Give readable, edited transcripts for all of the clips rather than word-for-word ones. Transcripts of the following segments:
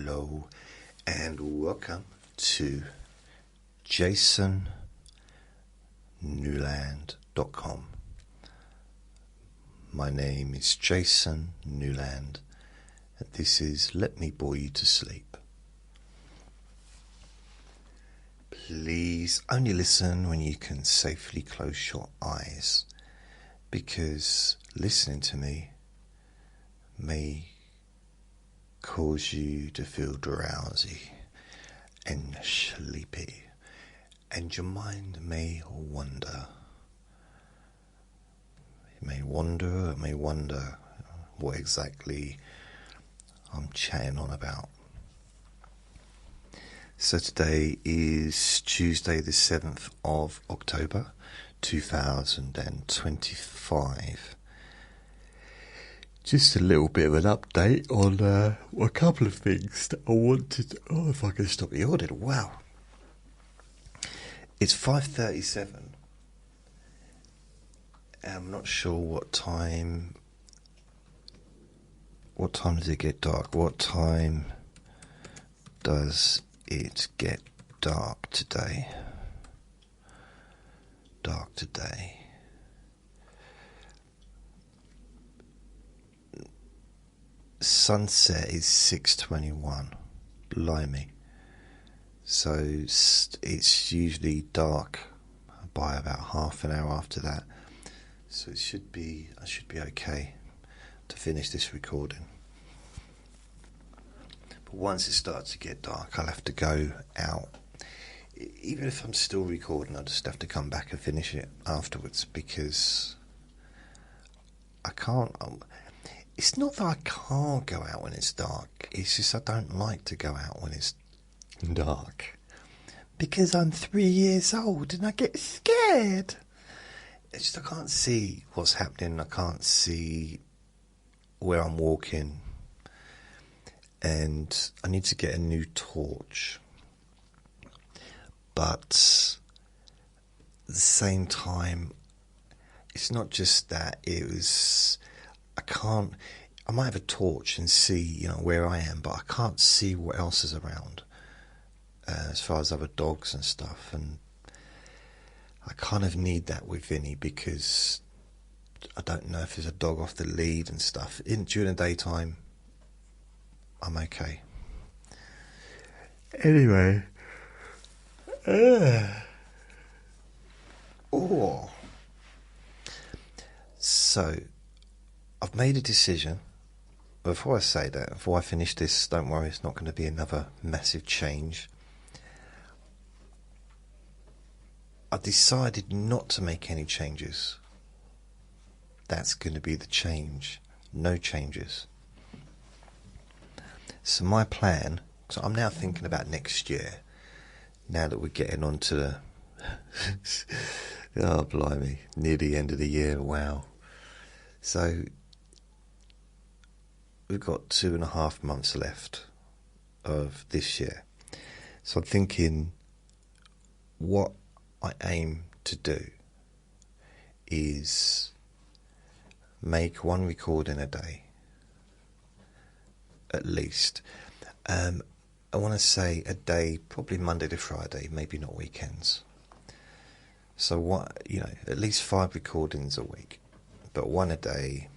Hello and welcome to jasonnewland.com. My name is Jason Newland and this is Let Me Bore You to Sleep. Please only listen when you can safely close your eyes, because listening to me may cause you to feel drowsy and sleepy, and your mind may wander. It may wonder what exactly I'm chatting on about. So today is Tuesday the 7th of October 2025. Just a little bit of an update on a couple of things that I wanted. Oh, if I can stop the audit. Wow. It's 5:37. I'm not sure what time. What time does it get dark? What time does it get dark today? Dark today. Sunset is 6:21. Blimey. So it's usually dark by about half an hour after that. So I should be okay to finish this recording. But once it starts to get dark, I'll have to go out. Even if I'm still recording, I'll just have to come back and finish it afterwards, because I can't. It's not that I can't go out when it's dark. It's just I don't like to go out when it's dark, because I'm 3 years old and I get scared. It's just I can't see what's happening. I can't see where I'm walking, and I need to get a new torch. But at the same time, it's not just that. I might have a torch and see, where I am, but I can't see what else is around, as far as other dogs and stuff. And I kind of need that with Vinny, because I don't know if there's a dog off the lead and stuff. During the daytime, I'm okay. Anyway. So, I've made a decision. Before I say that, before I finish this, don't worry, it's not going to be another massive change. I decided not to make any changes. That's going to be the change. No changes. So my plan, so I'm now thinking about next year, now that we're getting on to the oh blimey, near the end of the year. Wow. So we've got 2.5 months left of this year. So I'm thinking what I aim to do is make one recording a day, at least. I want to say a day, probably Monday to Friday, maybe not weekends. So at least 5 recordings a week, but one a day.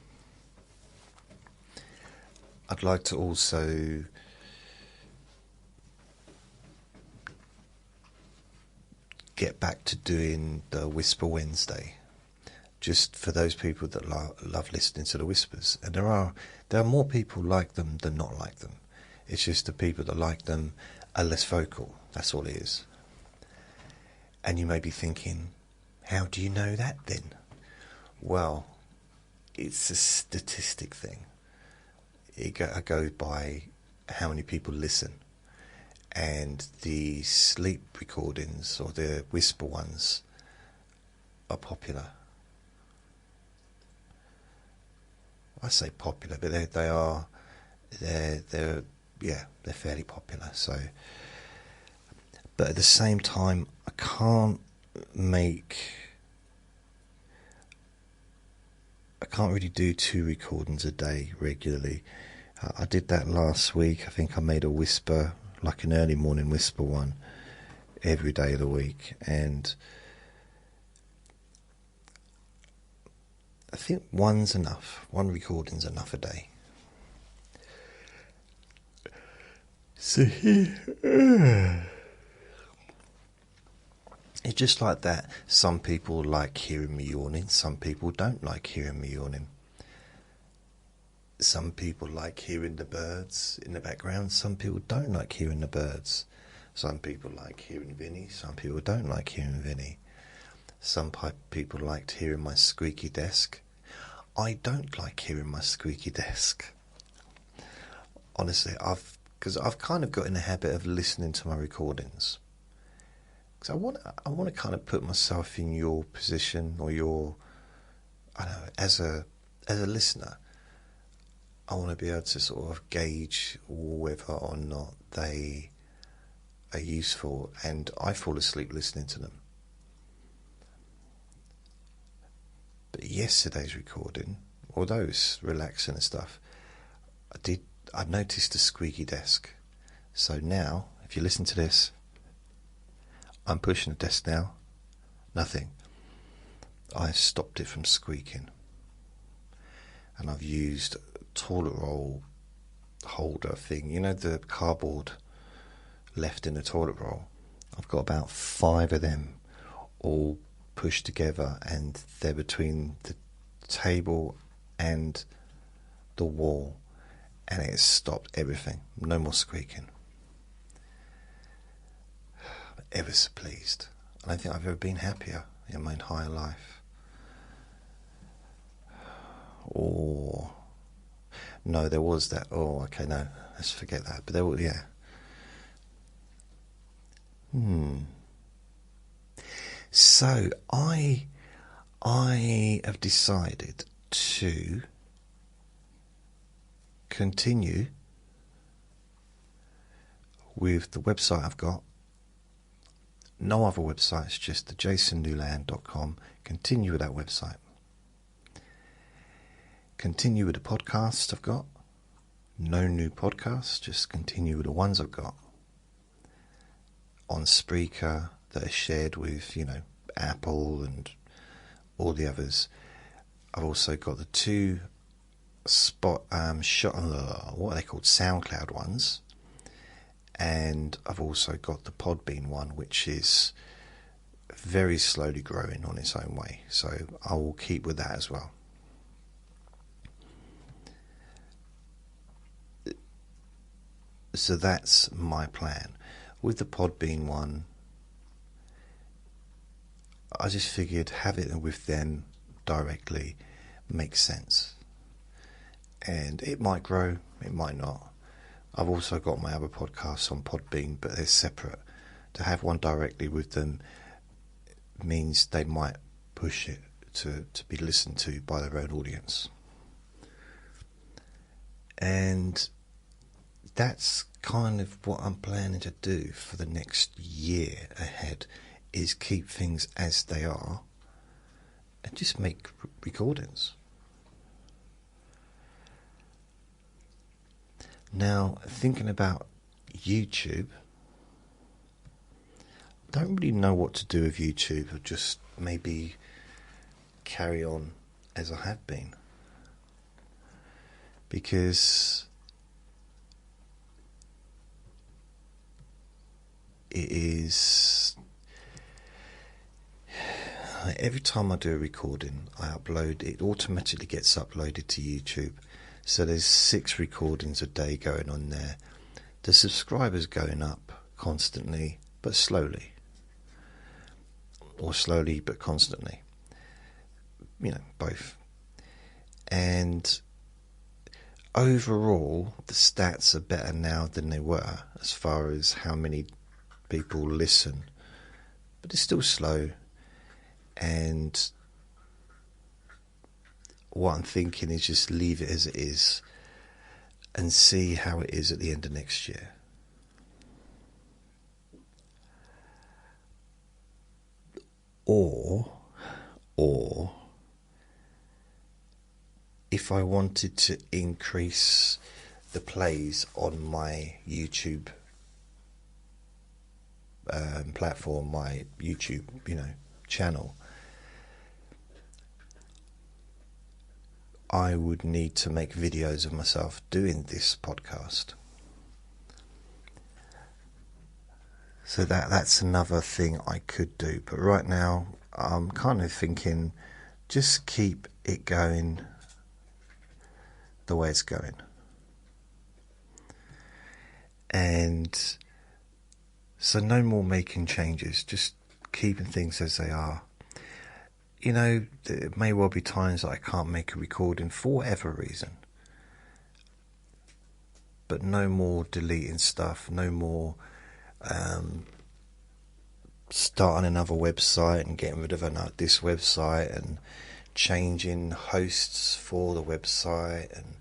I'd like to also get back to doing the Whisper Wednesday, just for those people that love listening to the whispers. And there are more people like them than not like them. It's just the people that like them are less vocal. That's all it is. And you may be thinking, how do you know that then? Well, it's a statistic thing. I go by how many people listen. And the sleep recordings, or the whisper ones, are popular. I say popular, but they're fairly popular. So, but at the same time, I can't really do 2 recordings a day regularly, I did that last week. I think I made a whisper, like an early morning whisper one, every day of the week, and I think one's enough. One recording's enough a day. So here, it's just like that. Some people like hearing me yawning. Some people don't like hearing me yawning. Some people like hearing the birds in the background. Some people don't like hearing the birds. Some people like hearing Vinny. Some people don't like hearing Vinny. Some people liked hearing my squeaky desk. I don't like hearing my squeaky desk. Honestly, because I've kind of got in the habit of listening to my recordings. Because I want to kind of put myself in your position, or I don't know, as a listener. I want to be able to sort of gauge whether or not they are useful, and I fall asleep listening to them. But yesterday's recording, although it's relaxing and stuff, I noticed a squeaky desk. So now, if you listen to this, I'm pushing the desk now. Nothing. I stopped it from squeaking. And I've used a toilet roll holder thing. You know, the cardboard left in the toilet roll? I've got about 5 of them all pushed together, and they're between the table and the wall, and it's stopped everything. No more squeaking. I'm ever so pleased. I don't think I've ever been happier in my entire life. Or no, there was that. Oh, okay, no, let's forget that. But there was, yeah. So I have decided to continue with the website I've got. No other website, it's just the jasonnewland.com. Continue with that website. Continue with the podcast I've got. No new podcasts, just continue with the ones I've got. On Spreaker, that are shared with, Apple and all the others. I've also got the 2 what are they called? SoundCloud ones. And I've also got the Podbean one, which is very slowly growing on its own way. So I will keep with that as well. So that's my plan. With the Podbean one, I just figured have it with them directly makes sense. And it might grow, it might not. I've also got my other podcasts on Podbean, but they're separate. To have one directly with them means they might push it to be listened to by their own audience. And that's kind of what I'm planning to do for the next year ahead, is keep things as they are and just make recordings. Now, thinking about YouTube, I don't really know what to do with YouTube, or just maybe carry on as I have been. Because it is, every time I do a recording, I upload, it automatically gets uploaded to YouTube. So there's 6 recordings a day going on there. The subscribers going up constantly, but slowly. Or slowly, but constantly. Both. And overall, the stats are better now than they were, as far as how many people listen. But it's still slow. And what I'm thinking is just leave it as it is and see how it is at the end of next year. Or if I wanted to increase the plays on my YouTube platform, my YouTube, channel, I would need to make videos of myself doing this podcast. So that's another thing I could do. But right now, I'm kind of thinking, just keep it going the way it's going. And so no more making changes, just keeping things as they are. There may well be times that I can't make a recording for whatever reason. But no more deleting stuff, no more starting another website and getting rid of this website and changing hosts for the website and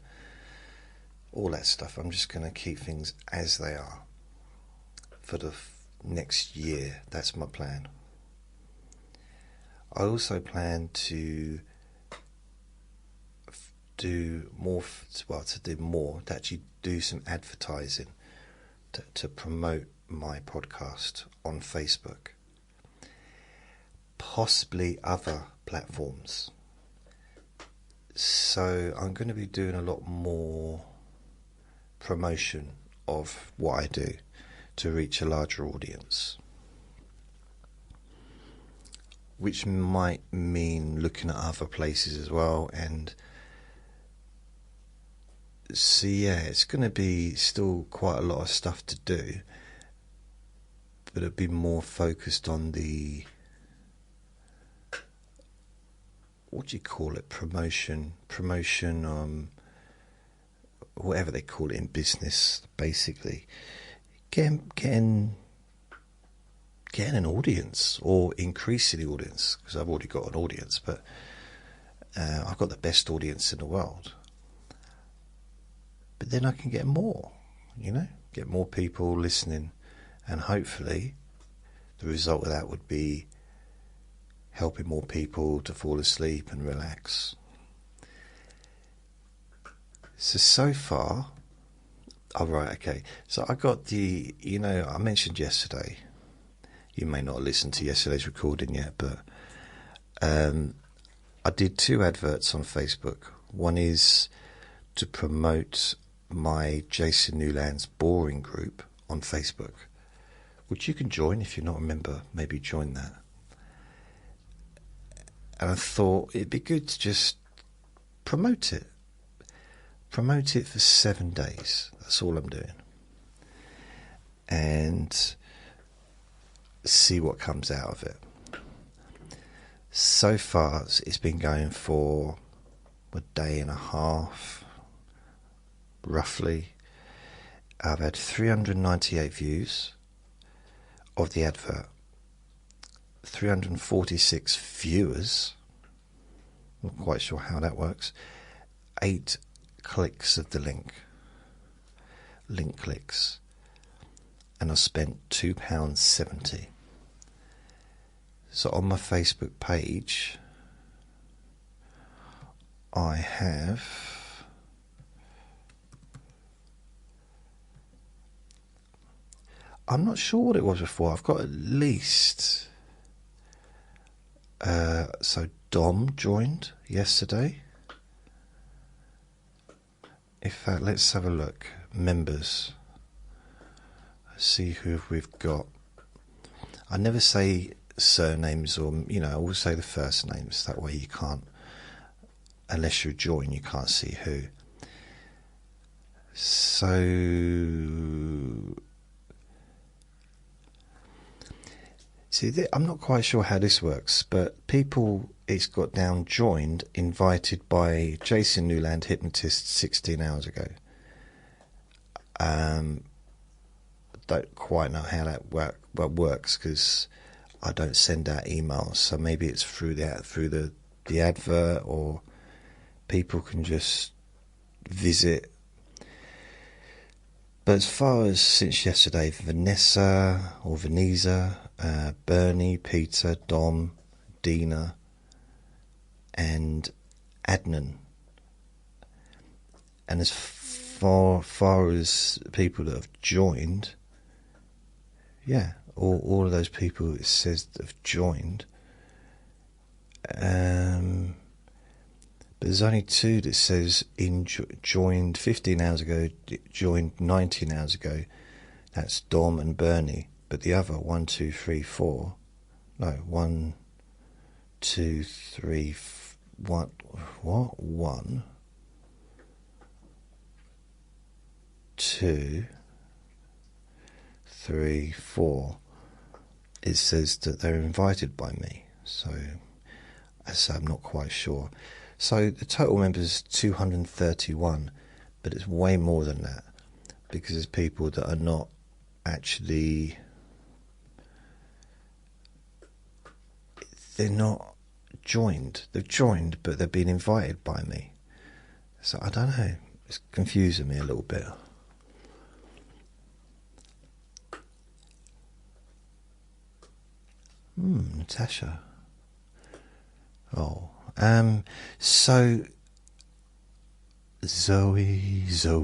all that stuff. I'm just going to keep things as they are for the next year. That's my plan. I also plan to actually do some advertising to promote my podcast on Facebook, possibly other platforms. So I'm going to be doing a lot more promotion of what I do to reach a larger audience, which might mean looking at other places as well. And so it's going to be still quite a lot of stuff to do, but it'll be more focused on the, what do you call it, promotion, whatever they call it in business, basically getting an audience, or increasing the audience, because I've already got an audience, but I've got the best audience in the world. But then I can get more, get more people listening, and hopefully the result of that would be helping more people to fall asleep and relax. So far, so I got I mentioned yesterday, you may not listen to yesterday's recording yet, but I did 2 adverts on Facebook. One is to promote my Jason Newland's boring group on Facebook, which you can join if you're not a member. Maybe join that. And I thought it'd be good to just promote it for 7 days. That's all I'm doing, and see what comes out of it. So far it's been going for a day and a half roughly. I've had 398 views of the advert, 346 viewers, not quite sure how that works, 8 clicks of the link clicks, and I spent £2.70. So on my Facebook page I have I'm not sure what it was before. I've got at least so Dom joined yesterday. In fact, let's have a look. Members. See who we've got. I never say surnames, or I always say the first names. That way you can't, unless you join, you can't see who. So see, I'm not quite sure how this works, but people, it's got down joined, invited by Jason Newland Hypnotist 16 hours ago. Don't quite know how that works, because I don't send out emails, so maybe it's through the advert, or people can just visit. But as far as since yesterday, Vanessa or Vanessa, Bernie, Peter, Dom, Dina, and Adnan. And as far far as people that have joined, yeah, all of those people it says that have joined. But there's only two that says joined 15 hours ago, joined 19 hours ago. That's Dom and Bernie. But the other 1, 2, 3, 4. No, 1, 2, 3, what? 1, 2, 3, 4. It says that they're invited by me. So I'm not quite sure. So the total members is 231, but it's way more than that because there's people that are not actually, they're not joined. They've joined, but they've been invited by me. So I don't know. It's confusing me a little bit. Natasha. Oh. So Zoe. So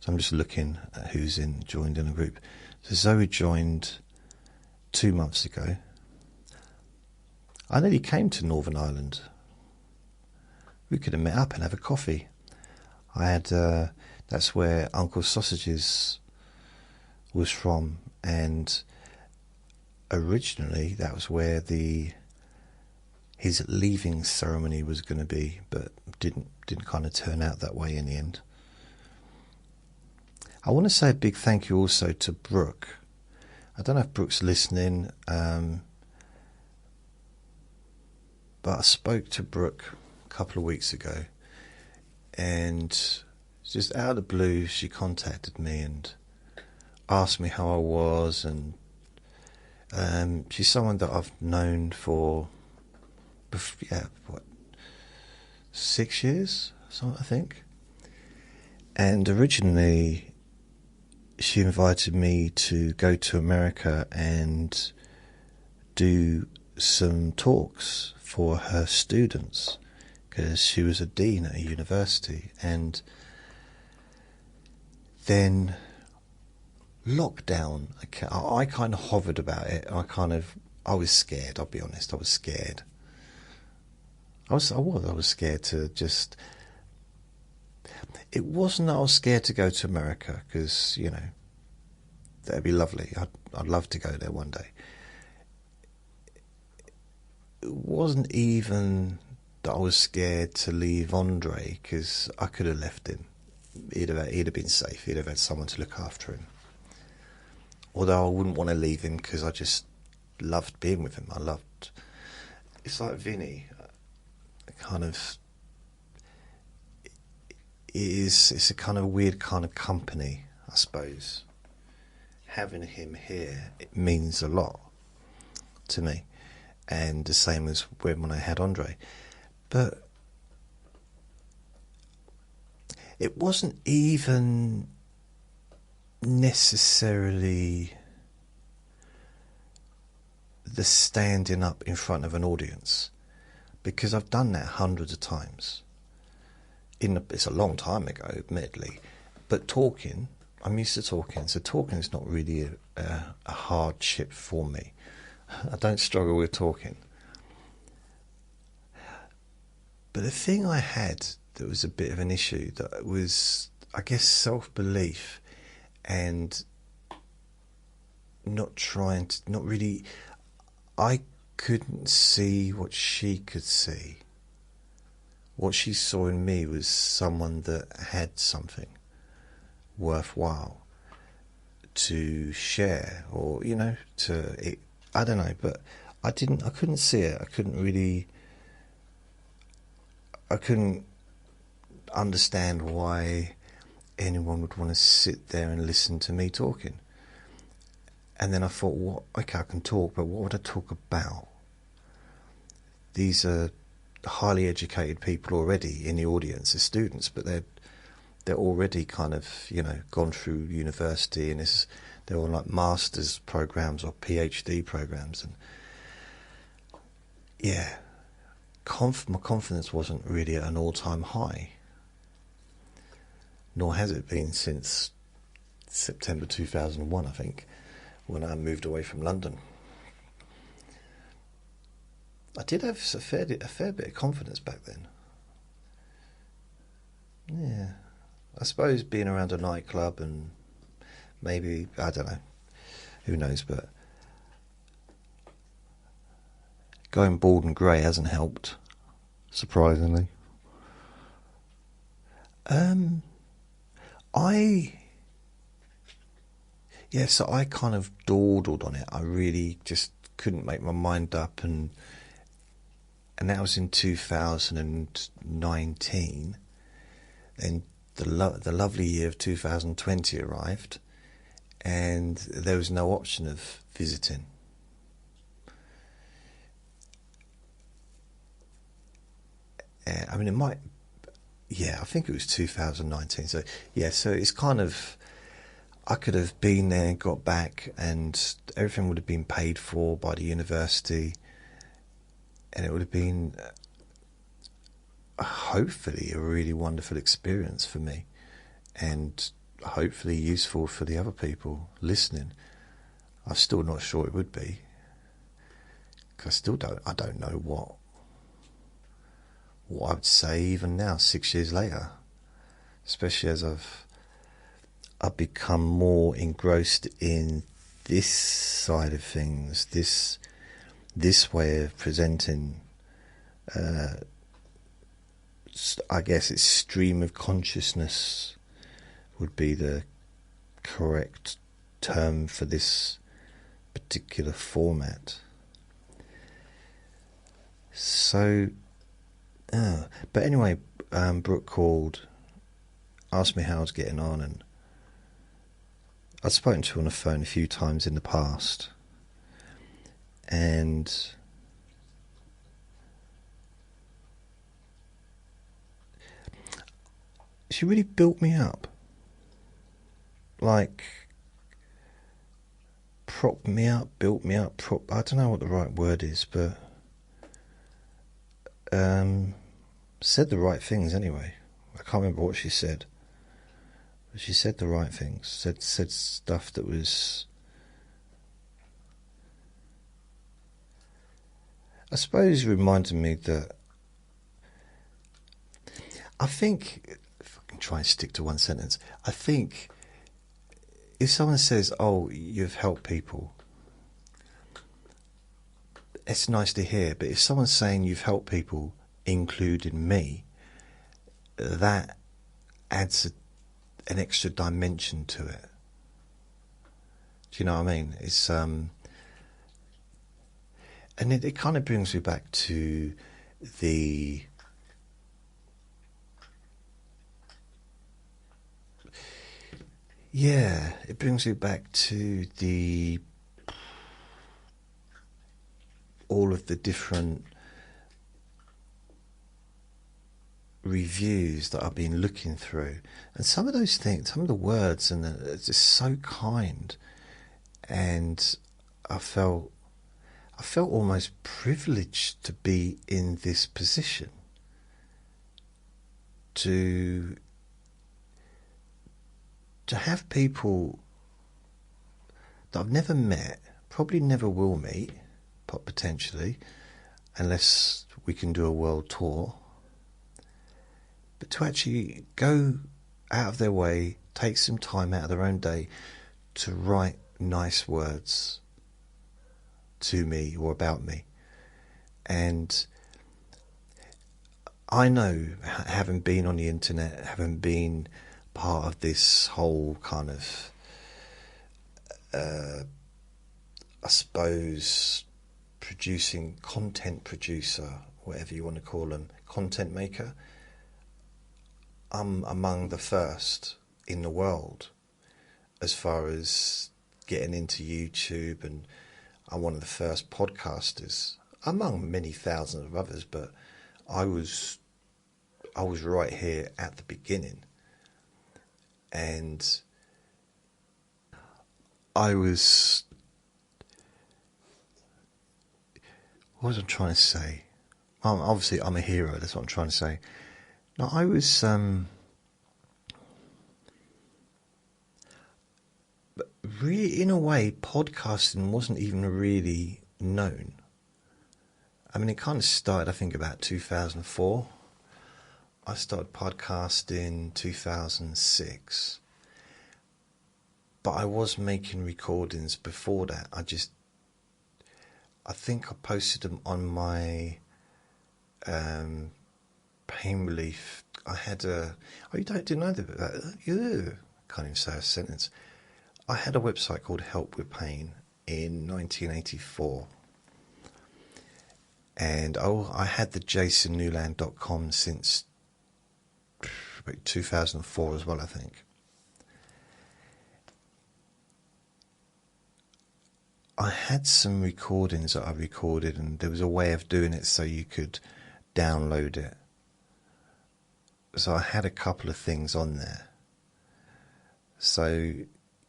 I'm just looking at who's joined in a group. So Zoe joined 2 months ago. I nearly came to Northern Ireland. We could have met up and have a coffee. That's where Uncle Sausages was from, and originally that was where his leaving ceremony was going to be, but didn't kind of turn out that way in the end. I want to say a big thank you also to Brooke. I don't know if Brooke's listening, but I spoke to Brooke a couple of weeks ago, and just out of the blue she contacted me and asked me how I was, and she's someone that I've known for 6 years, so I think. And originally she invited me to go to America and do some talks for her students, because she was a dean at a university. And then lockdown, I kind of hovered about it. I was scared, I'll be honest. I was scared. I was scared to just... It wasn't that I was scared to go to America, because, that'd be lovely. I'd love to go there one day. It wasn't even that I was scared to leave Andre, because I could have left him. He'd have been safe. He'd have had someone to look after him. Although I wouldn't want to leave him, because I just loved being with him. It's like Vinny. It's a kind of weird kind of company, I suppose. Having him here, it means a lot to me, and the same as when I had Andre. But it wasn't even necessarily the standing up in front of an audience, because I've done that hundreds of times. It's a long time ago, admittedly, but talking, I'm used to talking, so talking is not really a hardship for me. I don't struggle with talking. But the thing I had that was a bit of an issue, that was, I guess, self-belief and not really, I couldn't see what she could see. What she saw in me was someone that had something worthwhile to share, or I don't know, but I couldn't see it. I couldn't understand why anyone would want to sit there and listen to me talking. And then I thought, okay, I can talk, but what would I talk about? These are highly educated people already in the audience, as students, but they're already kind of gone through university, and they're all like master's programs or PhD programs, and my confidence wasn't really at an all-time high. nor has it been since September 2001, I think, when I moved away from London. I did have a fair bit of confidence back then. Yeah, I suppose being around a nightclub and maybe, I don't know, who knows, but going bald and grey hasn't helped, surprisingly. So I kind of dawdled on it. I really just couldn't make my mind up, and that was in 2019. Then the lovely year of 2020 arrived, and there was no option of visiting. I mean, I think it was 2019. So it's kind of, I could have been there, got back, and everything would have been paid for by the university, and it would have been hopefully a really wonderful experience for me, and hopefully useful for the other people listening. I'm still not sure it would be, because I don't know what I would say even now, 6 years later, especially as I've become more engrossed in this side of things, this way of presenting. I guess it's stream of consciousness would be the correct term for this particular format. So, but anyway, Brooke called, asked me how I was getting on, and I'd spoken to her on the phone a few times in the past, and she really built me up, like propped me up, built me up, I don't know what the right word is, but said the right things anyway. I can't remember what she said, but she said the right things, said stuff that was, I suppose, reminded me that, I think, if I can try and stick to one sentence, I think if someone says, oh, you've helped people, it's nice to hear, but if someone's saying you've helped people, including me, that adds an extra dimension to it. Do you know what I mean? It's and it kind of brings me back to the it brings me back to all of the different reviews that I've been looking through, and some of those things, some of the words, and it's just so kind, and I felt almost privileged to be in this position, to have people that I've never met, probably never will meet, potentially, unless we can do a world tour, but to actually go out of their way, take some time out of their own day to write nice words to me or about me. And I know, having been on the internet, having been part of this whole kind of I suppose content producer, whatever you want to call them, content maker, I'm among the first in the world as far as getting into YouTube, and I'm one of the first podcasters among many thousands of others, but I was right here at the beginning, and what was I trying to say? Obviously I'm a hero, that's what I'm trying to say. No, I was really, in a way, podcasting wasn't even really known. I mean, it kind of started, I think, about 2004. I started podcasting 2006. But I was making recordings before that. I think I posted them on my pain relief. I had a... Oh, you didn't know that? Ew. Can't even say a sentence. I had a website called Help With Pain in 1984. And I had the jasonnewland.com since 2004 as well, I think. I had some recordings that I recorded, and there was a way of doing it so you could download it. So I had a couple of things on there. So,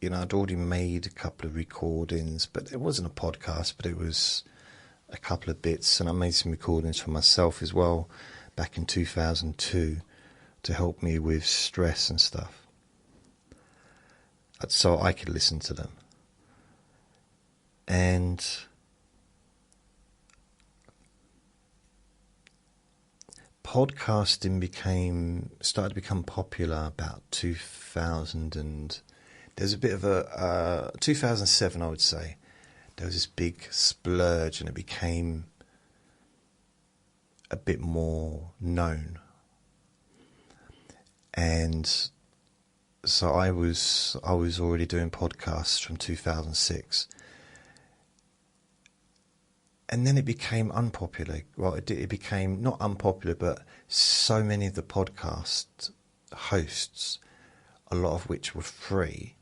I'd already made a couple of recordings, but it wasn't a podcast, but it was a couple of bits, and I made some recordings for myself as well back in 2002 to help me with stress and stuff, so I could listen to them. And podcasting started to become popular about 2000, and there's a bit of a 2007, I would say. There was this big splurge, and it became a bit more known. And so I was already doing podcasts from 2006. And then it became unpopular. Well, it became not unpopular, but so many of the podcast hosts, a lot of which were free,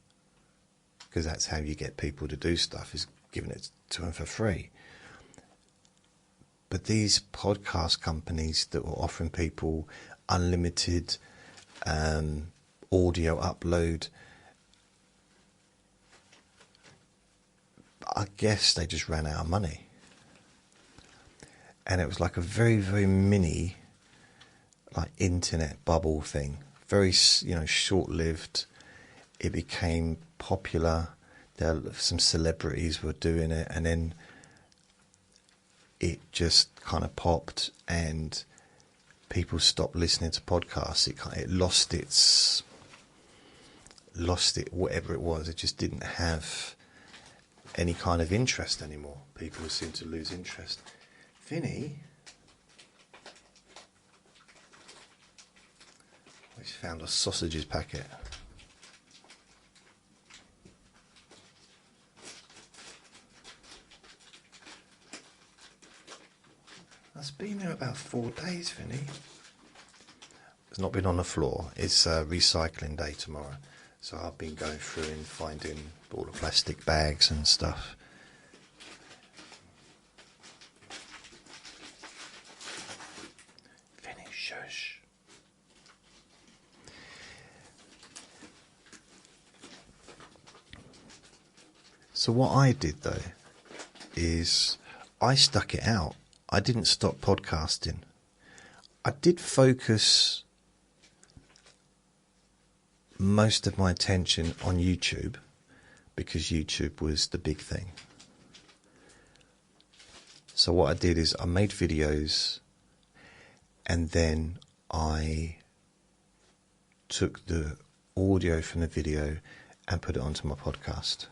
because that's how you get people to do stuff, is giving it to them for free. But these podcast companies that were offering people unlimited audio upload, I guess they just ran out of money. And it was like a very, very mini, like, internet bubble thing. Very, short-lived. It became popular. Some celebrities were doing it, and then it just kind of popped, and people stopped listening to podcasts. It lost it, whatever it was. It just didn't have any kind of interest anymore. People seemed to lose interest. Vinny, we found a sausages packet. That's been there about 4 days, Vinny. It's not been on the floor. It's recycling day tomorrow. So I've been going through and finding all the plastic bags and stuff. Shush. So what I did, though, is I stuck it out. I didn't stop podcasting. I did focus most of my attention on YouTube, because YouTube was the big thing. So what I did is I made videos, and then I took the audio from the video and put it onto my podcast.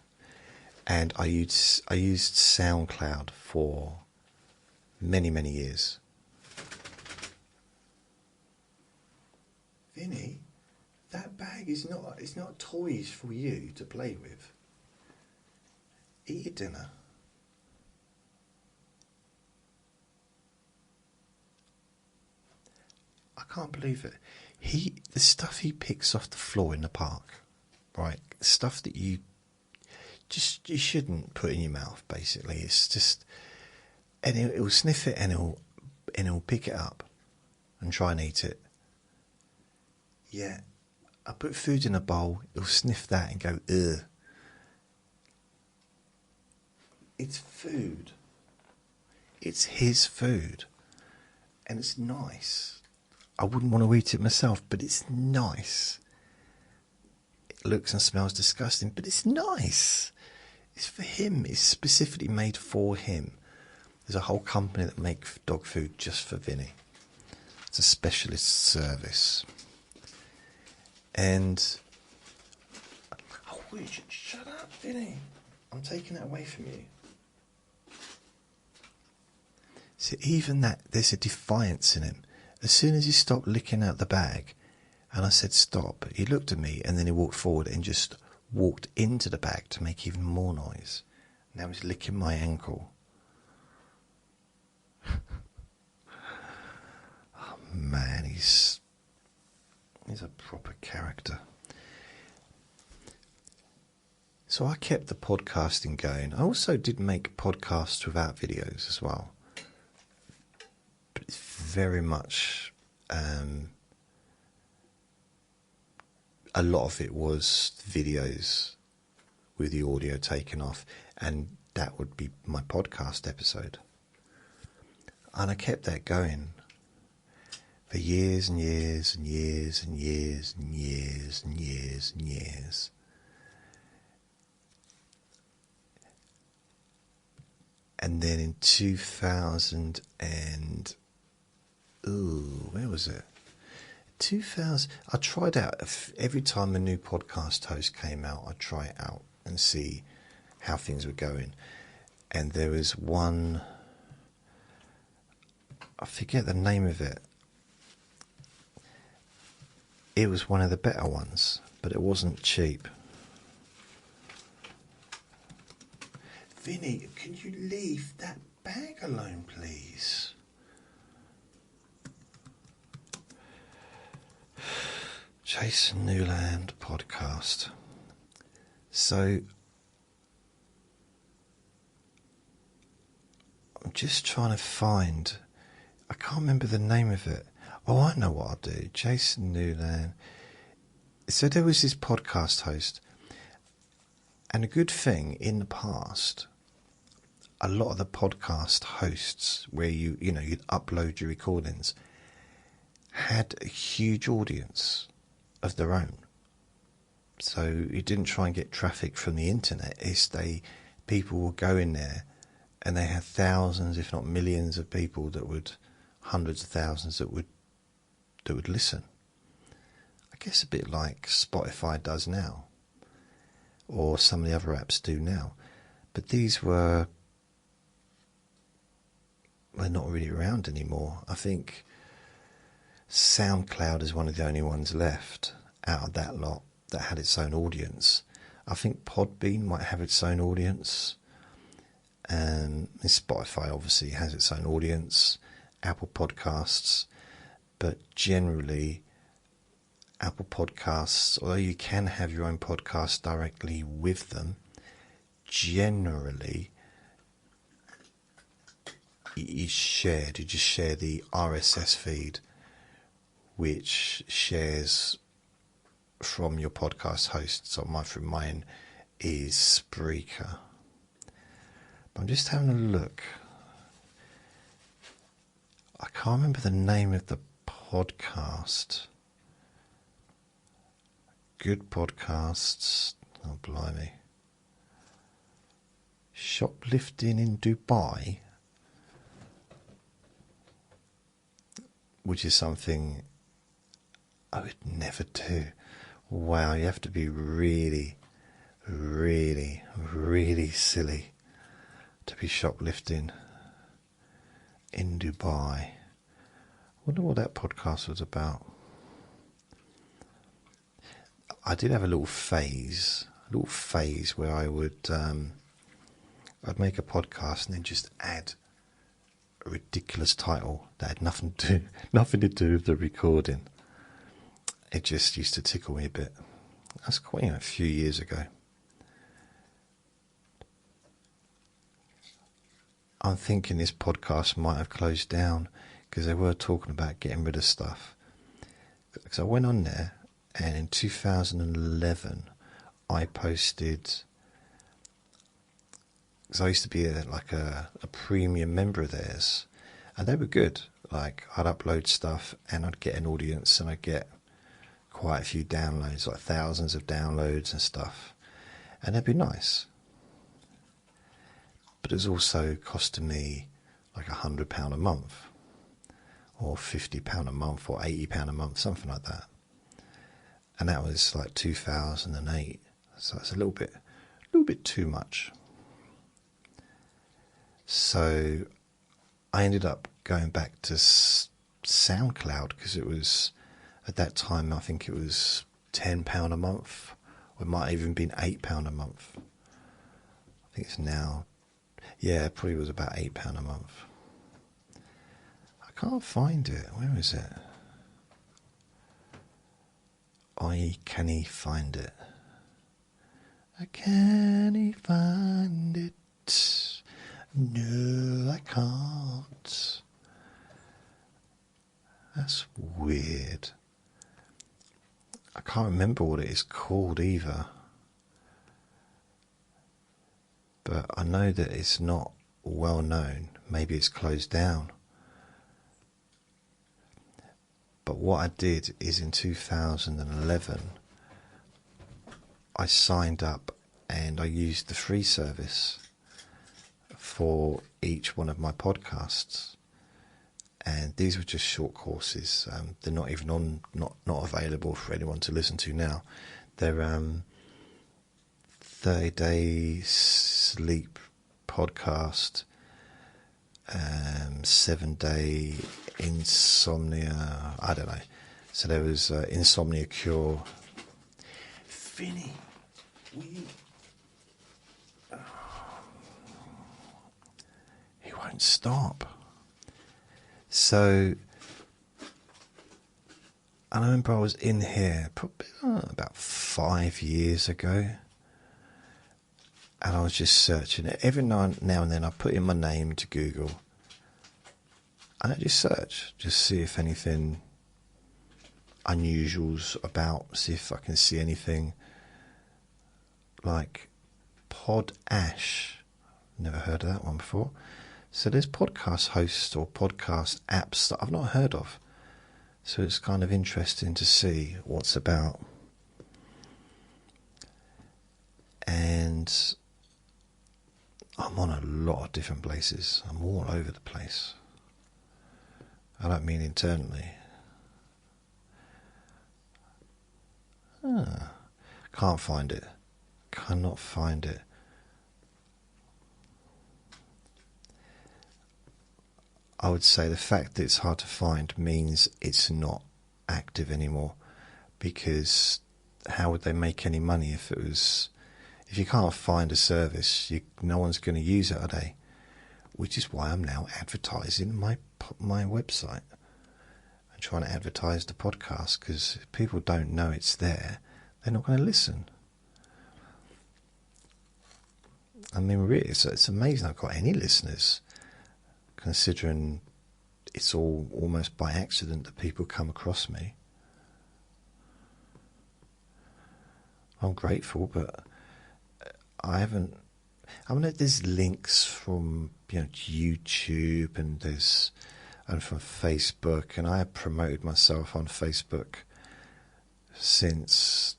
And I used SoundCloud for many, many years. Vinny, that bag is not toys for you to play with. Eat your dinner. I can't believe it. The stuff he picks off the floor in the park, right? Stuff that you shouldn't put in your mouth. Basically, it's just, and he'll sniff it, and he'll pick it up and try and eat it. Yeah, I put food in a bowl. He'll sniff that and go, ugh. It's food. It's his food, and it's nice. I wouldn't want to eat it myself, but it's nice. looks and smells disgusting, but it's nice. It's for him. It's specifically made for him. There's a whole company that makes dog food just for Vinny. It's a specialist service. And oh, shut up, Vinny. I'm taking that away from you. So even that, there's a defiance in him. As soon as he stopped licking out the bag, and I said stop, he looked at me and then he walked forward and just walked into the bag to make even more noise. Now he's licking my ankle. Oh man, he's a proper character. So I kept the podcasting going. I also did make podcasts without videos as well. But it's very much, a lot of it was videos with the audio taken off, and that would be my podcast episode. And I kept that going for years and years and years and years and years and years and years. And then in 2000 and... where was it? 2000... I tried out... Every time a new podcast host came out, I'd try it out and see how things were going. And there was one... I forget the name of it. It was one of the better ones, but it wasn't cheap. Vinny, can you leave that bag alone, please? Jason Newland podcast. So, I'm just trying to find... I can't remember the name of it. Oh, I know what I'll do. Jason Newland. So there was this podcast host. And a good thing in the past... A lot of the podcast hosts where you'd upload your recordings had a huge audience of their own. So you didn't try and get traffic from the internet. People would go in there and they had thousands, if not millions of people hundreds of thousands that would listen. I guess a bit like Spotify does now, or some of the other apps do now. But they're not really around anymore. I think SoundCloud is one of the only ones left out of that lot that had its own audience. I think Podbean might have its own audience. And Spotify obviously has its own audience. Apple Podcasts. But generally, Apple Podcasts, although you can have your own podcast directly with them, generally... You just share the RSS feed, which shares from your podcast host. So mine is Spreaker. But I'm just having a look. I can't remember the name of the podcast. Good podcasts. Oh, blimey. Shoplifting in Dubai. Which is something I would never do. Wow, you have to be really, really, really silly to be shoplifting in Dubai. I wonder what that podcast was about. I did have a little phase where I would, I'd make a podcast and then just add a ridiculous title that had nothing to do with the recording. It just used to tickle me a bit. That's quite a few years ago. I'm thinking this podcast might have closed down because they were talking about getting rid of stuff. Because I went on there, and in 2011 I posted... Because I used to be like a premium member of theirs, and they were good. Like, I'd upload stuff and I'd get an audience and I'd get quite a few downloads, like thousands of downloads and stuff, and it'd be nice. But it was also costing me like £100 a month, or £50 a month, or £80 a month, something like that. And that was like 2008, so it's a little bit too much. So I ended up going back to SoundCloud, because it was, at that time, I think it was £10 a month, or it might have even been £8 a month. I think it's now, yeah, it probably was about £8 a month. I can't find it. Where is it? Can he find it? Can he find it? No, I can't. That's weird. I can't remember what it is called either. But I know that it's not well known. Maybe it's closed down. But what I did is in 2011, I signed up and I used the free service for each one of my podcasts. And these were just short courses. They're not even not available for anyone to listen to now. They're 30-day sleep podcast, 7-day insomnia. I don't know. So there was insomnia cure. Vinny, he won't stop. So I remember I was in here probably about 5 years ago, and I was just searching it. Every now and then I put in my name to Google, and I just search, just see if anything unusual's about, see if I can see anything like Pod Ash. Never heard of that one before. So there's podcast hosts or podcast apps that I've not heard of. So it's kind of interesting to see what's about. And I'm on a lot of different places. I'm all over the place. I don't mean internally. Can't find it. Cannot find it. I would say the fact that it's hard to find means it's not active anymore, because how would they make any money if it was, if you can't find a service, no one's going to use it, are they? Which is why I'm now advertising my website and trying to advertise the podcast, because if people don't know it's there, they're not going to listen. I mean, really, it's amazing I've got any listeners, considering it's all almost by accident that people come across me. I'm grateful, but I haven't. I mean, there's links from YouTube and from Facebook, and I have promoted myself on Facebook since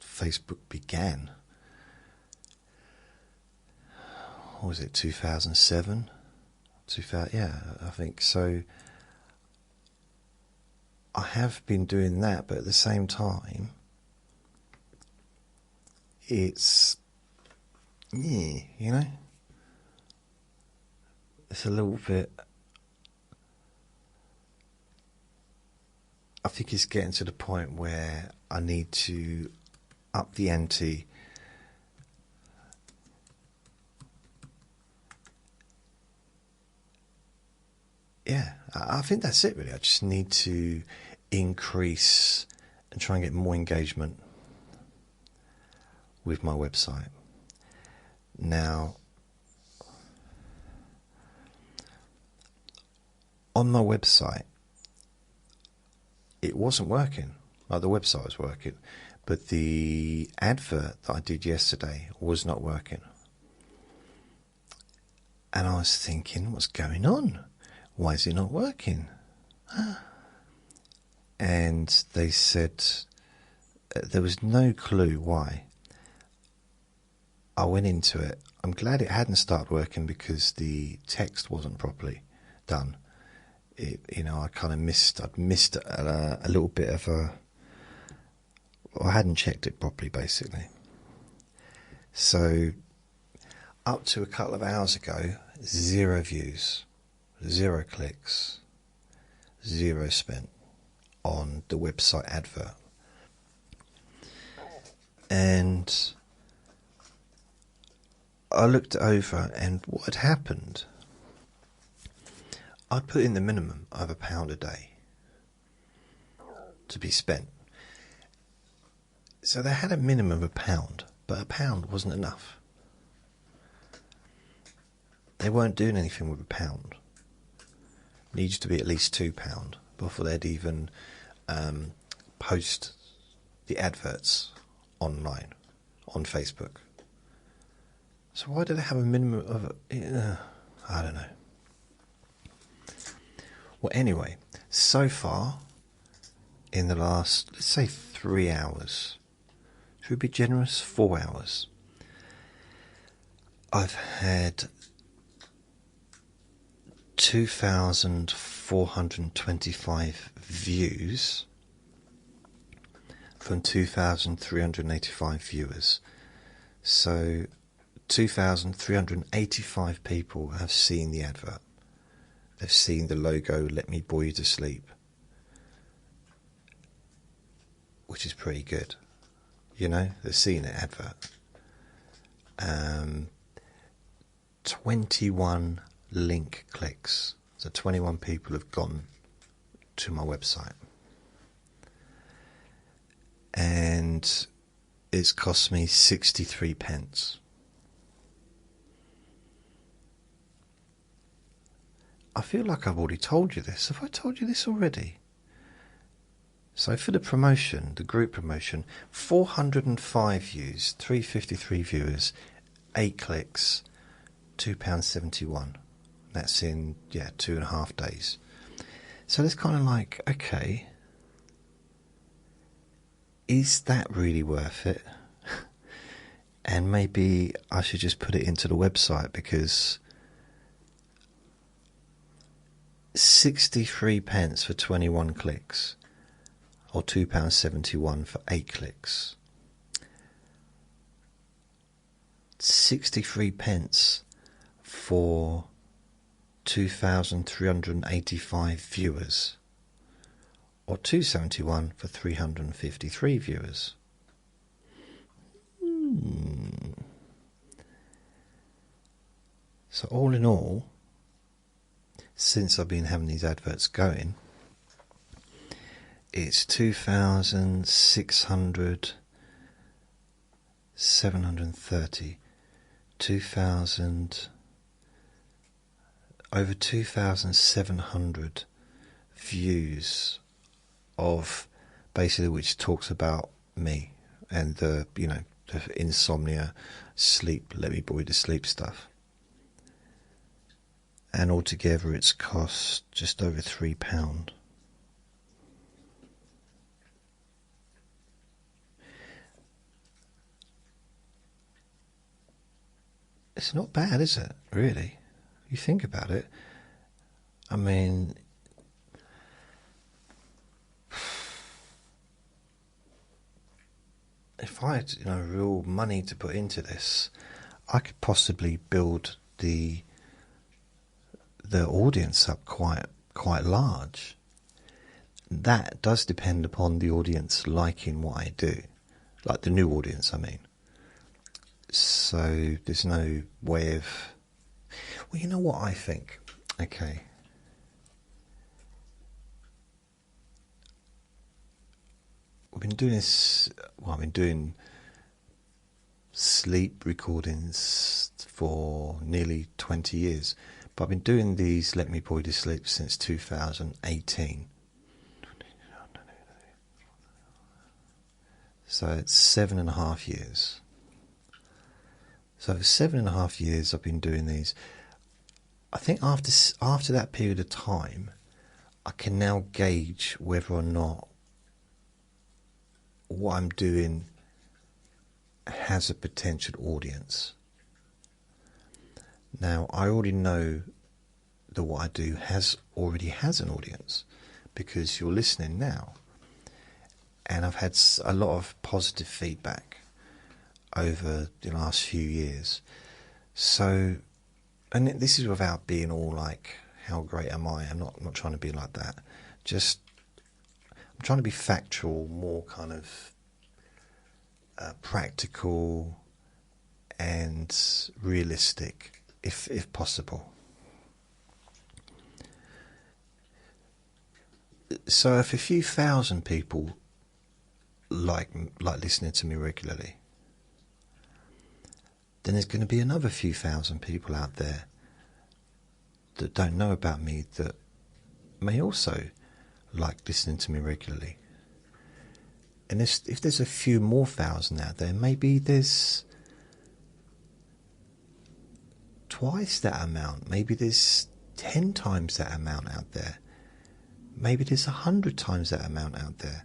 Facebook began. What was it, 2007? 2000, yeah, I think so. I have been doing that, but at the same time, it's, it's a little bit, I think it's getting to the point where I need to up the ante. Yeah, I think that's it really. I just need to increase and try and get more engagement with my website. Now, on my website, it wasn't working. Like, the website was working, but the advert that I did yesterday was not working. And I was thinking, what's going on? Why is it not working? And they said there was no clue why. I went into it. I'm glad it hadn't started working because the text wasn't properly done. I kind of missed. I'd missed a little bit of a. I hadn't checked it properly, basically. So, up to a couple of hours ago, 0 views, 0 clicks, 0 spent on the website advert. And I looked over, and what had happened, I put in the minimum of £1 a day to be spent. So they had a minimum of £1, but £1 wasn't enough. They weren't doing anything with £1. It needed to be at least £2 before they'd even post the adverts online on Facebook. So why do they have a minimum of I don't know. Well, anyway, so far in the last, let's say 3 hours, should we be generous? 4 hours, I've had 2,425 views from 2,385 viewers. So 2,385 people have seen the advert. They've seen the logo, "Let me bore you to sleep," which is pretty good. They've seen the advert. 21 link clicks. So 21 people have gone to my website. And it's cost me 63 pence. I feel like I've already told you this. Have I told you this already? So for the promotion, the group promotion, 405 views, 353 viewers, 8 clicks, £2.71. That's in 2.5 days. So it's kind of like, okay, is that really worth it? And maybe I should just put it into the website, because 63 pence for 21 clicks, or £2.71 for 8 clicks. 63 pence for 2,385 viewers, or £2.71 for 353 viewers. So all in all, since I've been having these adverts going, it's 2,600, 730, 2,000, over 2,700 views of basically which talks about me and the insomnia, sleep, let me bore you to sleep stuff. And altogether it's cost just over £3. It's not bad, is it, really? You think about it. I mean, if I had real money to put into this, I could possibly build the audience up quite large. That does depend upon the audience liking what I do, like the new audience, I mean. So there's no way of... Well, you know what I think? Okay. We've been doing this... Well, I've been doing sleep recordings for nearly 20 years. But I've been doing these Let Me Bore You to Sleep since 2018. So it's 7.5 years. So for 7.5 years I've been doing these. I think after that period of time, I can now gauge whether or not what I'm doing has a potential audience. Now, I already know that what I do already has an audience, because you're listening now. And I've had a lot of positive feedback over the last few years. So, and this is without being all like, how great am I? I'm not trying to be like that. Just, I'm trying to be factual, more kind of practical and realistic, if possible. So if a few thousand people like listening to me regularly, then there's going to be another few thousand people out there that don't know about me that may also like listening to me regularly. And if there's a few more thousand out there, maybe there's twice that amount. Maybe there's 10 times that amount out there. Maybe there's 100 times that amount out there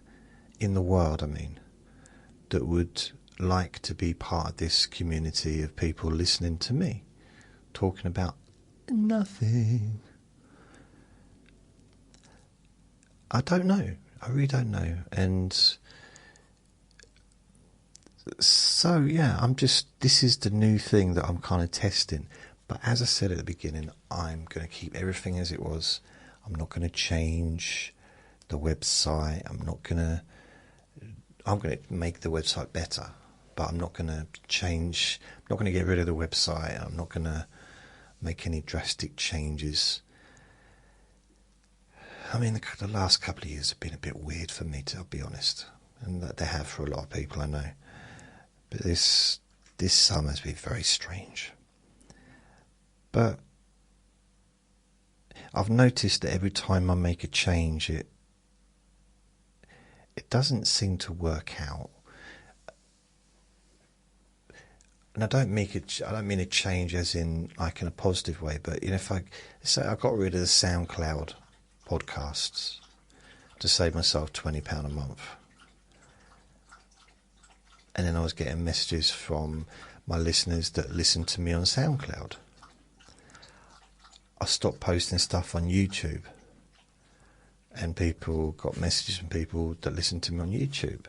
in the world, I mean, that would like to be part of this community of people listening to me, talking about nothing. I don't know. I really don't know. And so, yeah, this is the new thing that I'm kind of testing. But as I said at the beginning, I'm going to keep everything as it was. I'm not going to change the website. I'm going to make the website better, but I'm not going to change. I'm not going to get rid of the website. I'm not going to make any drastic changes. I mean, the last couple of years have been a bit weird for me, to be honest, and that they have for a lot of people, I know. But this summer has been very strange. But I've noticed that every time I make a change, it doesn't seem to work out. And I don't mean a change as in like in a positive way, but if I say I got rid of the SoundCloud podcasts to save myself £20 a month, and then I was getting messages from my listeners that listen to me on SoundCloud. I stopped posting stuff on YouTube, and people got messages from people that listen to me on YouTube.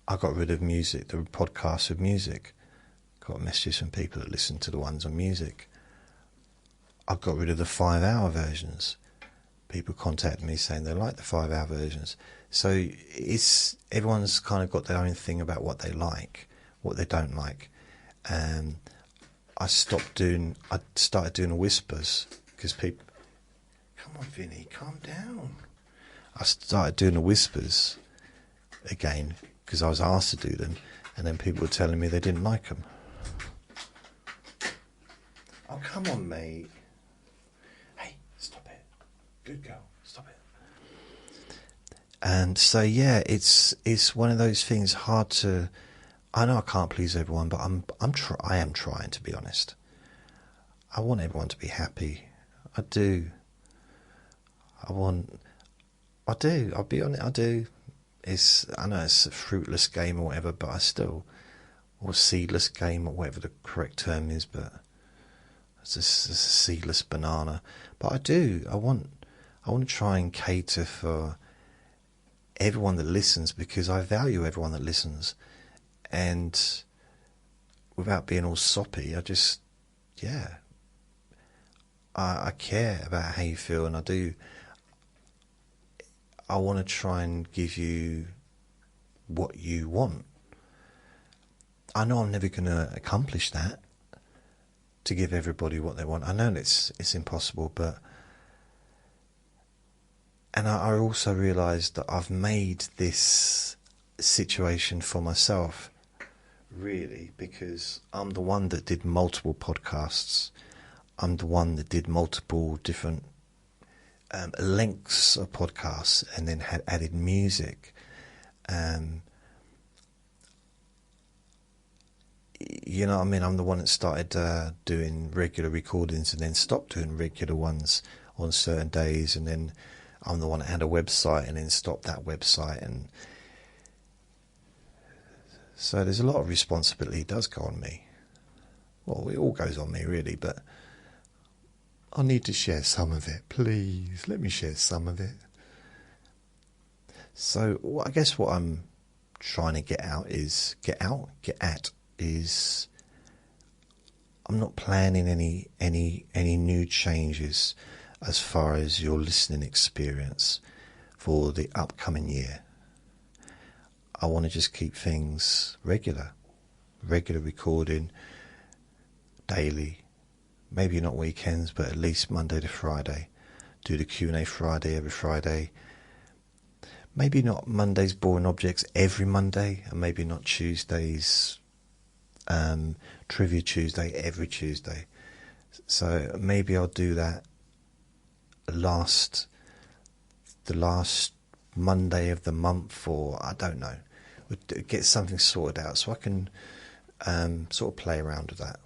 I got rid of music, the podcasts of music. Got messages from people that listen to the ones on music. I got rid of the 5-hour versions. People contact me saying they like the 5-hour versions. So everyone's kind of got their own thing about what they like, what they don't like. I started doing the whispers because people, come on Vinny, calm down. I started doing the whispers again because I was asked to do them, and then people were telling me they didn't like them. Oh, come on, mate. Hey, stop it. Good girl, stop it. And so, yeah, it's one of those things hard to... I know I can't please everyone, but I am trying, to be honest. I want everyone to be happy. I do. I'll be honest, I do. I know it's a fruitless game or whatever, but or seedless game or whatever the correct term is, but it's a seedless banana. But I do. I want to try and cater for everyone that listens, because I value everyone that listens. And without being all soppy, I care about how you feel, and I do. I want to try and give you what you want. I know I'm never going to accomplish that, to give everybody what they want. I know it's impossible, but... And I also realised that I've made this situation for myself, really, because I'm the one that did multiple podcasts. I'm the one that did multiple different lengths of podcasts, and then had added music. You know what I mean? I'm the one that started doing regular recordings and then stopped doing regular ones on certain days, and then I'm the one that had a website and then stopped that website. And So there's a lot of responsibility does go on me. Well, it all goes on me really, but I need to share some of it. Please, let me share some of it. So I guess what I'm trying to get at is I'm not planning any new changes as far as your listening experience for the upcoming year. I want to just keep things regular recording daily, maybe not weekends, but at least Monday to Friday. Do the Q&A Friday, every Friday. Maybe not Monday's boring objects every Monday, and maybe not Tuesdays, Trivia Tuesday every Tuesday. So maybe I'll do that the last Monday of the month, or I don't know. We'll get something sorted out so I can sort of play around with that.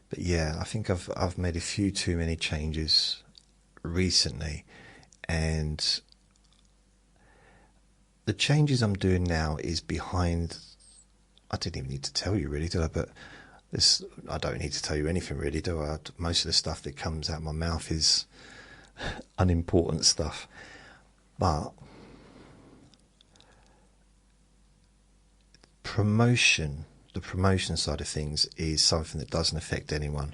But yeah, I think I've made a few too many changes recently, and the changes I'm doing now is behind. I didn't even need to tell you really, did I? But I don't need to tell you anything really, do I? Most of the stuff that comes out of my mouth is unimportant stuff. But the promotion side of things is something that doesn't affect anyone.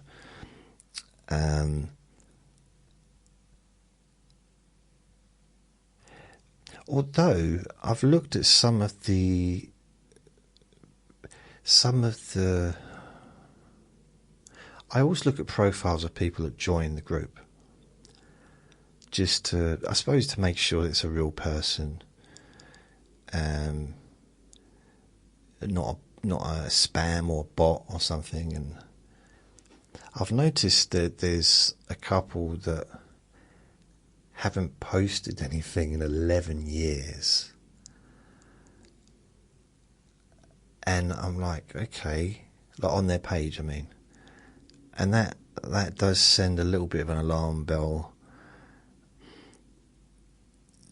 Although I've looked at some of the I always look at profiles of people that join the group, just to, I suppose, to make sure it's a real person, not a spam or bot or something. And I've noticed that there's a couple that haven't posted anything in 11 years. And I'm like, okay, like on their page, I mean. And that does send a little bit of an alarm bell.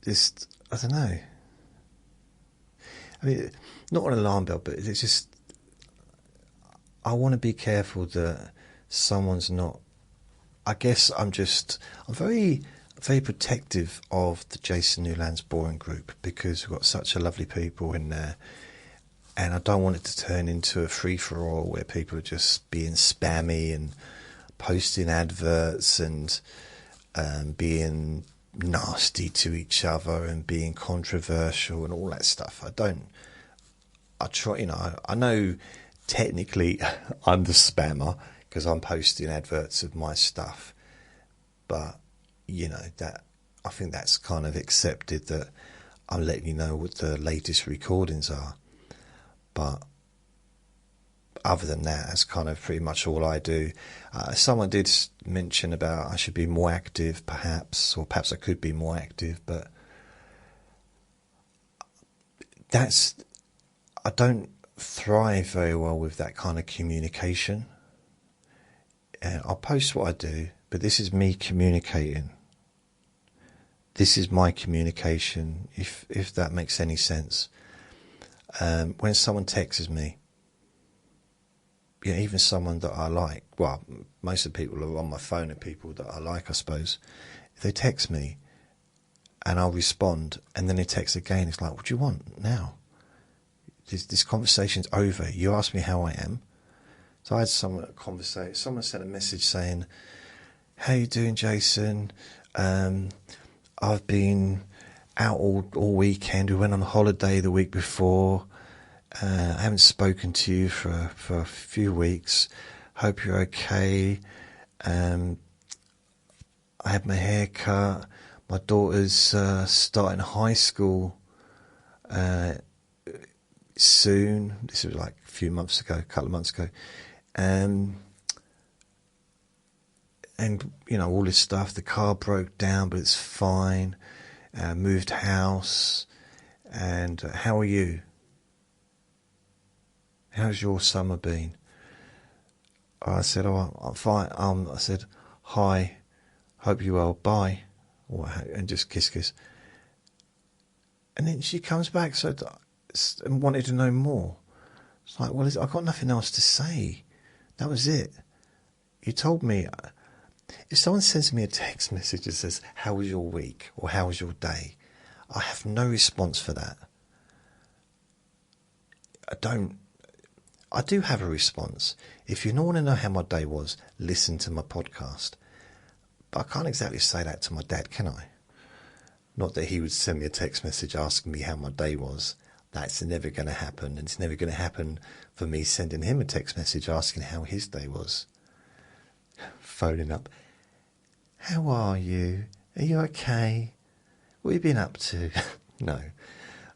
Just, I don't know. I mean, not an alarm bell, but it's just, I want to be careful that someone's not, I guess I'm very, very protective of the Jason Newland's Boring Group, because we've got such a lovely people in there. And I don't want it to turn into a free-for-all where people are just being spammy and posting adverts and being nasty to each other and being controversial and all that stuff. I know technically I'm the spammer because I'm posting adverts of my stuff. But, that I think that's kind of accepted, that I'm letting you know what the latest recordings are. But other than that, that's kind of pretty much all I do. Someone did mention about I should be more active, perhaps, or perhaps I could be more active, but I don't thrive very well with that kind of communication. I'll post what I do, but this is me communicating. This is my communication, if that makes any sense. When someone texts me, even someone that I like, well, most of the people who are on my phone are people that I like, I suppose. If they text me and I'll respond, and then they text again, it's like, what do you want now? This conversation's over. You asked me how I am. So I had someone sent a message saying, how you doing, Jason? I've been out all weekend. We went on holiday the week before. I haven't spoken to you for a few weeks. Hope you're okay. I had my hair cut. My daughter's starting high school soon. This was like a couple of months ago. And all this stuff. The car broke down, but it's fine. Moved house. And how are you? How's your summer been? I said, I'm fine. I said, hi, hope you're well, bye. And just kiss. And then she comes back and wanted to know more. It's like, well, I've got nothing else to say. That was it. You told me. If someone sends me a text message that says, how was your week? Or how was your day? I have no response for that. I do have a response. If you want to know how my day was, listen to my podcast. But I can't exactly say that to my dad, can I? Not that he would send me a text message asking me how my day was. That's never going to happen. And it's never going to happen for me sending him a text message asking how his day was. Phoning up. How are you? Are you okay? What have you been up to? No,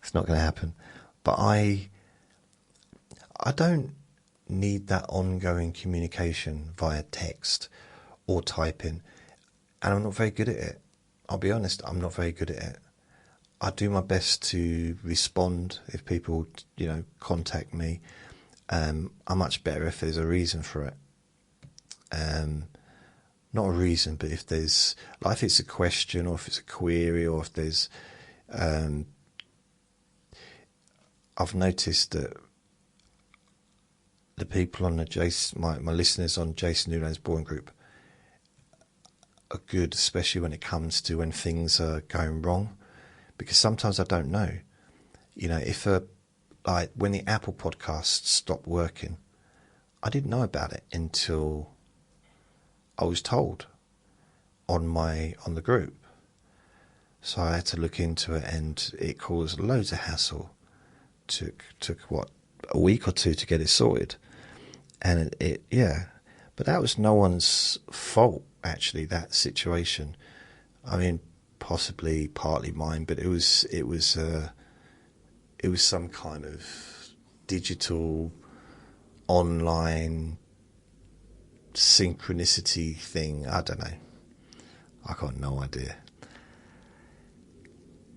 it's not going to happen. But I don't need that ongoing communication via text or typing. And I'm not very good at it. I'll be honest, I'm not very good at it. I do my best to respond if people, contact me. I'm much better if there's a reason for it. Not a reason, but if there's, like if it's a question or if it's a query or if there's, I've noticed that the people on my listeners on Jason Newland's Boring Group are good, especially when it comes to when things are going wrong, because sometimes I don't know. If when the Apple podcast stopped working, I didn't know about it until I was told on the group. So I had to look into it, and it caused loads of hassle. Took what, a week or two to get it sorted, and but that was no one's fault actually. That situation, I mean, possibly partly mine, but it was some kind of digital online synchronicity thing. I don't know. I got no idea.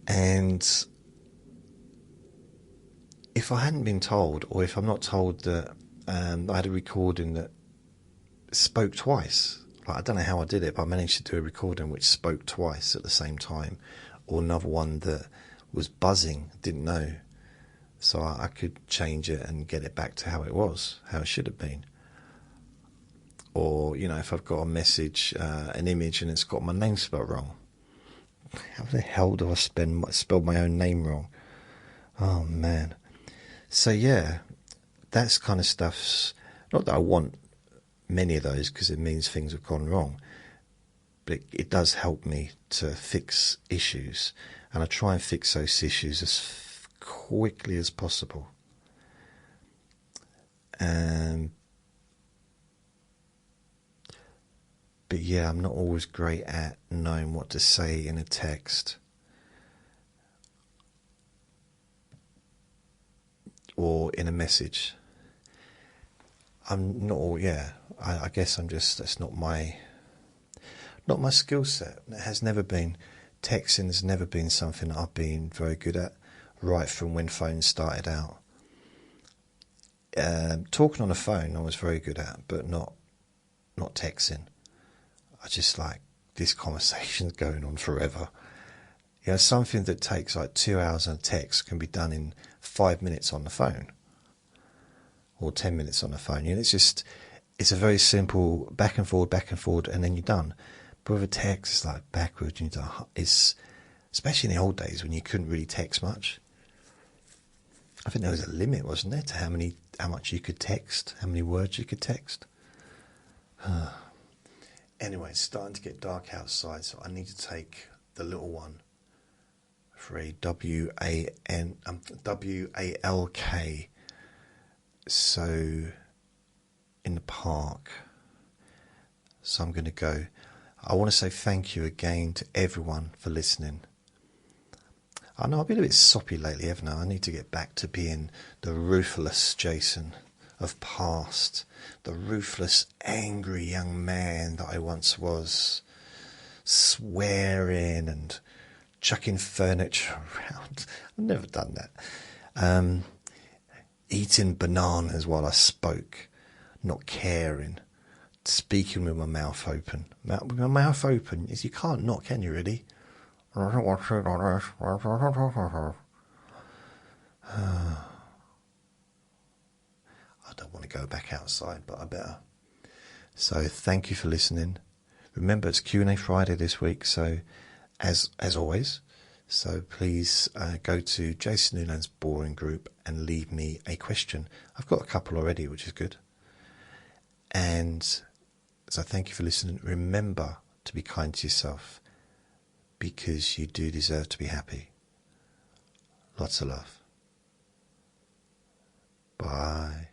And if I hadn't been told, or if I'm not told that I had a recording that spoke twice, I don't know how I did it, but I managed to do a recording which spoke twice at the same time, or another one that was buzzing, didn't know. So I could change it and get it back to how it was, how it should have been. Or, if I've got a message, an image, and it's got my name spelled wrong. How the hell do I spell my own name wrong? Oh, man. So, yeah, that's kind of stuff's... Not that I want many of those, because it means things have gone wrong. But it does help me to fix issues. And I try and fix those issues as quickly as possible. But yeah, I'm not always great at knowing what to say in a text. Or in a message. I'm not, I guess that's not my skill set. It has never been. Texting has never been something that I've been very good at, right from when phones started out. Talking on the phone I was very good at, but not texting. I just this conversation's going on forever. Something that takes 2 hours on a text can be done in 5 minutes on the phone. Or 10 minutes on the phone. It's a very simple back and forward, and then you're done. But with a text, it's backwards. It's especially in the old days when you couldn't really text much. I think there was a limit, wasn't there, to how much you could text, how many words you could text. Anyway, it's starting to get dark outside, so I need to take the little one for a WALK. So, in the park. So I'm going to go. I want to say thank you again to everyone for listening. I know I've been a bit soppy lately, haven't I? I need to get back to being the ruthless Jason of past. The ruthless, angry young man that I once was. Swearing and chucking furniture around. I've never done that. Eating bananas while I spoke. Not caring. Speaking with my mouth open. With my mouth open, you can't not, can you really? I don't want to go back outside, but I better. So thank you for listening. Remember, it's Q&A Friday this week, so as always, so please go to Jason Newland's Boring Group and leave me a question. I've got a couple already, which is good. And so thank you for listening. Remember to be kind to yourself, because you do deserve to be happy. Lots of love. Bye.